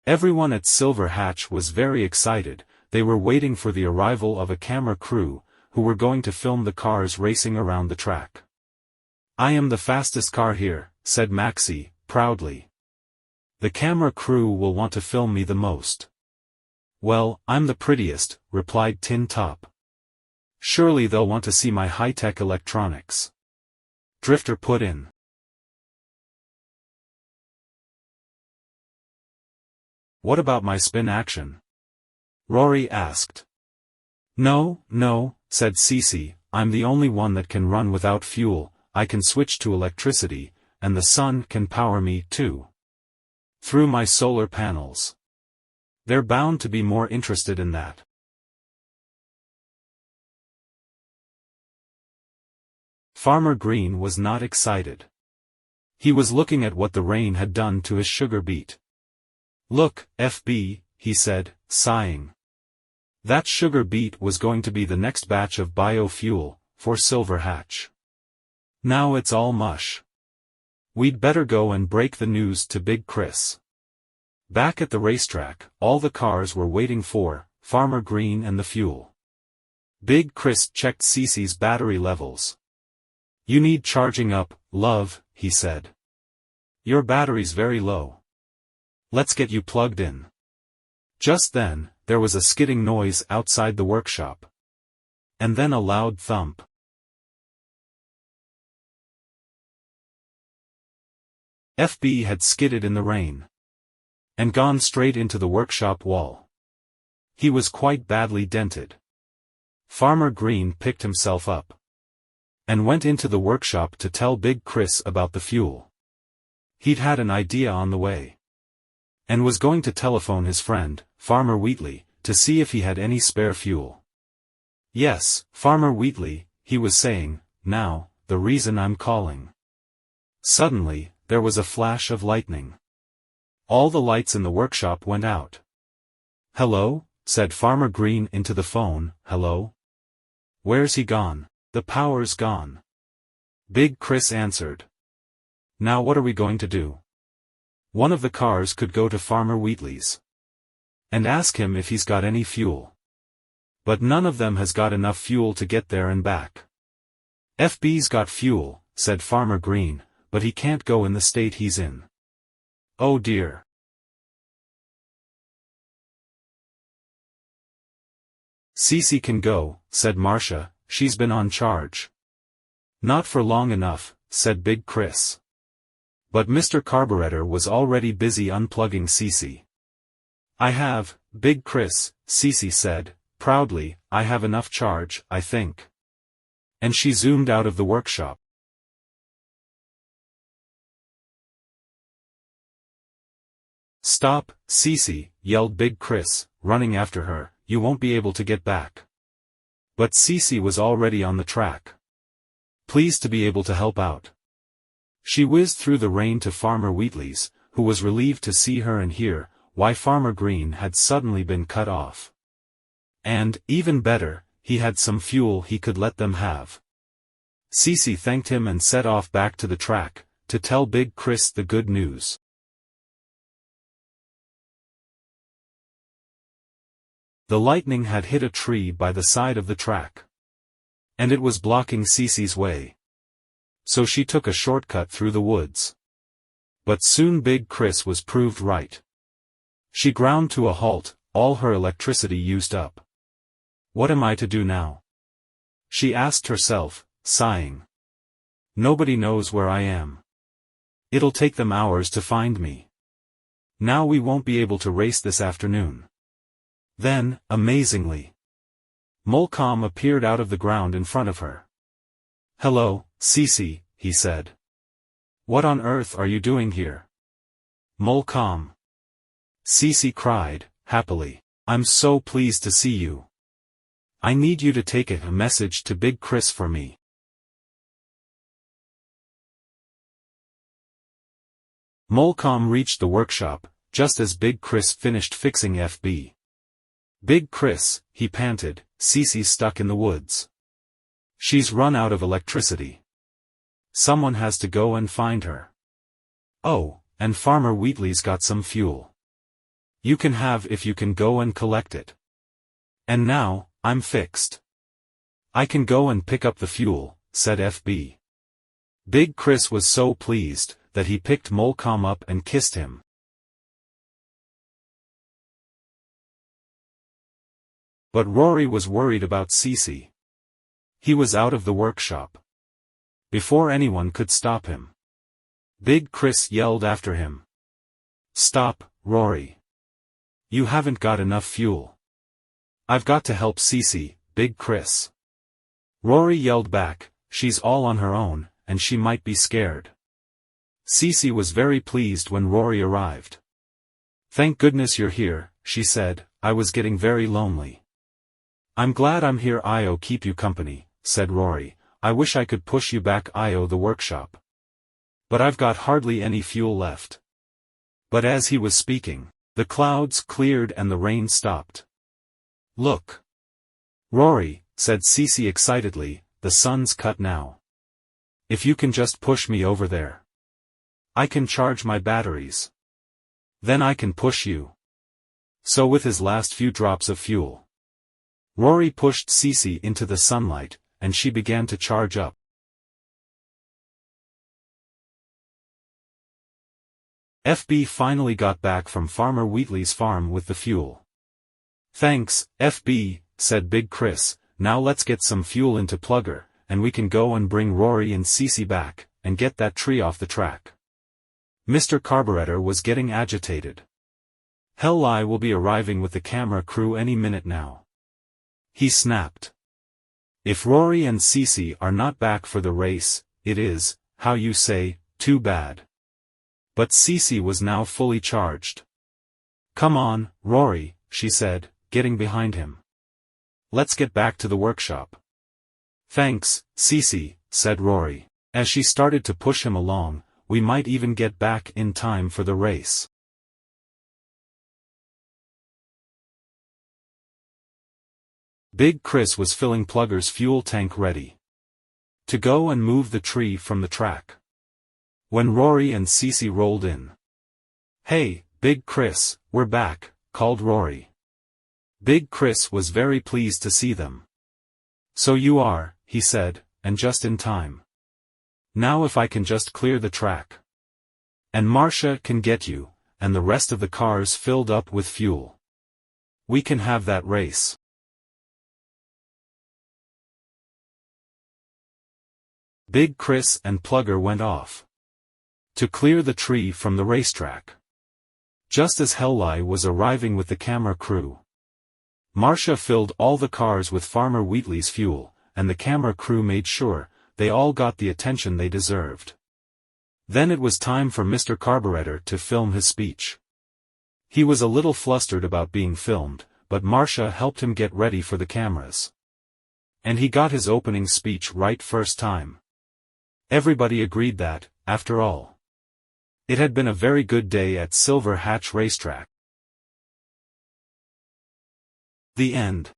Everyone at Silver Hatch was very excited. They were waiting for the arrival of a camera crew, who were going to film the cars racing around the track. "I am the fastest car here," said Maxie, proudly. "The camera crew will want to film me the most." "Well, I'm the prettiest," replied Tin Top. "Surely they'll want to see my high-tech electronics," Drifter put in. "What about my spin action?" Rory asked. No, said CeCe, "I'm the only one that can run without fuel. I can switch to electricity, and the sun can power me too. Through my solar panels. They're bound to be more interested in that." Farmer Green was not excited. He was looking at what the rain had done to his sugar beet. "Look, FB," he said, sighing. That sugar beet was going to be the next batch of biofuel, for Silver Hatch. Now it's all mush. We'd better go and break the news to Big Chris. Back at the racetrack, all the cars were waiting for Farmer Green and the fuel. Big Chris checked CeCe's battery levels. "You need charging up, love," he said. "Your battery's very low. Let's get you plugged in." Just then, there was a skidding noise outside the workshop. And then a loud thump. FB had skidded in the rain. And gone straight into the workshop wall. He was quite badly dented. Farmer Green picked himself up. And went into the workshop to tell Big Chris about the fuel. He'd had an idea on the way. And was going to telephone his friend, Farmer Wheatley, to see if he had any spare fuel. "Yes, Farmer Wheatley," he was saying, "now, the reason I'm calling." Suddenly, there was a flash of lightning. All the lights in the workshop went out. "Hello?" said Farmer Green into the phone. "Hello? Where's he gone?" "The power's gone," Big Chris answered. "Now what are we going to do?" One of the cars could go to Farmer Wheatley's. And ask him if he's got any fuel. But none of them has got enough fuel to get there and back. "FB's got fuel," said Farmer Green, "but he can't go in the state he's in." "Oh dear." "CeCe can go," said Marcia, "she's been on charge." "Not for long enough," said Big Chris. But Mr. Carburetor was already busy unplugging CeCe. "I have, Big Chris," CeCe said, proudly, "I have enough charge, I think." And she zoomed out of the workshop. "Stop, CeCe," yelled Big Chris, running after her, "you won't be able to get back." But CeCe was already on the track. Pleased to be able to help out. She whizzed through the rain to Farmer Wheatley's, who was relieved to see her and hear why Farmer Green had suddenly been cut off. And, even better, he had some fuel he could let them have. CeCe thanked him and set off back to the track, to tell Big Chris the good news. The lightning had hit a tree by the side of the track. And it was blocking CeCe's way. So she took a shortcut through the woods. But soon Big Chris was proved right. She ground to a halt, all her electricity used up. "What am I to do now?" she asked herself, sighing. "Nobody knows where I am. It'll take them hours to find me. Now we won't be able to race this afternoon." Then, amazingly, Molcom appeared out of the ground in front of her. "Hello, CeCe," he said. "What on earth are you doing here?" "Molcom," CeCe cried, happily. "I'm so pleased to see you. I need you to take a message to Big Chris for me." Molcom reached the workshop, just as Big Chris finished fixing FB. "Big Chris," he panted, "CeCe's stuck in the woods. She's run out of electricity. Someone has to go and find her." "Oh, and Farmer Wheatley's got some fuel." You can have if you can go and collect it. And now, I'm fixed. I can go and pick up the fuel, said FB. Big Chris was so pleased, that he picked Molcom up and kissed him. But Rory was worried about CeCe. He was out of the workshop. Before anyone could stop him, Big Chris yelled after him. Stop, Rory. You haven't got enough fuel. I've got to help CeCe, Big Chris. Rory yelled back, she's all on her own, and she might be scared. CeCe was very pleased when Rory arrived. Thank goodness you're here, she said, I was getting very lonely. I'm glad I'm here. I'll keep you company, said Rory. I wish I could push you back the workshop. But I've got hardly any fuel left. But as he was speaking, the clouds cleared and the rain stopped. Look. Rory, said CeCe excitedly, the sun's cut now. If you can just push me over there, I can charge my batteries. Then I can push you. So with his last few drops of fuel, Rory pushed CeCe into the sunlight, and she began to charge up. FB finally got back from Farmer Wheatley's farm with the fuel. Thanks, FB, said Big Chris, now let's get some fuel into Plugger, and we can go and bring Rory and CeCe back, and get that tree off the track. Mr. Carburetor was getting agitated. Hell-Lie will be arriving with the camera crew any minute now. He snapped. If Rory and CeCe are not back for the race, it is, how you say, too bad. But CeCe was now fully charged. Come on, Rory, she said, getting behind him. Let's get back to the workshop. Thanks, CeCe, said Rory. As she started to push him along, we might even get back in time for the race. Big Chris was filling Plugger's fuel tank ready to go and move the tree from the track, when Rory and CeCe rolled in. Hey, Big Chris, we're back, called Rory. Big Chris was very pleased to see them. So you are, he said, and just in time. Now if I can just clear the track. And Marcia can get you, and the rest of the cars filled up with fuel. We can have that race. Big Chris and Plugger went off to clear the tree from the racetrack. Just as Hell-Lie was arriving with the camera crew, Marcia filled all the cars with Farmer Wheatley's fuel, and the camera crew made sure they all got the attention they deserved. Then it was time for Mr. Carburetor to film his speech. He was a little flustered about being filmed, but Marcia helped him get ready for the cameras. And he got his opening speech right first time. Everybody agreed that, after all, it had been a very good day at Silver Hatch Racetrack. The end.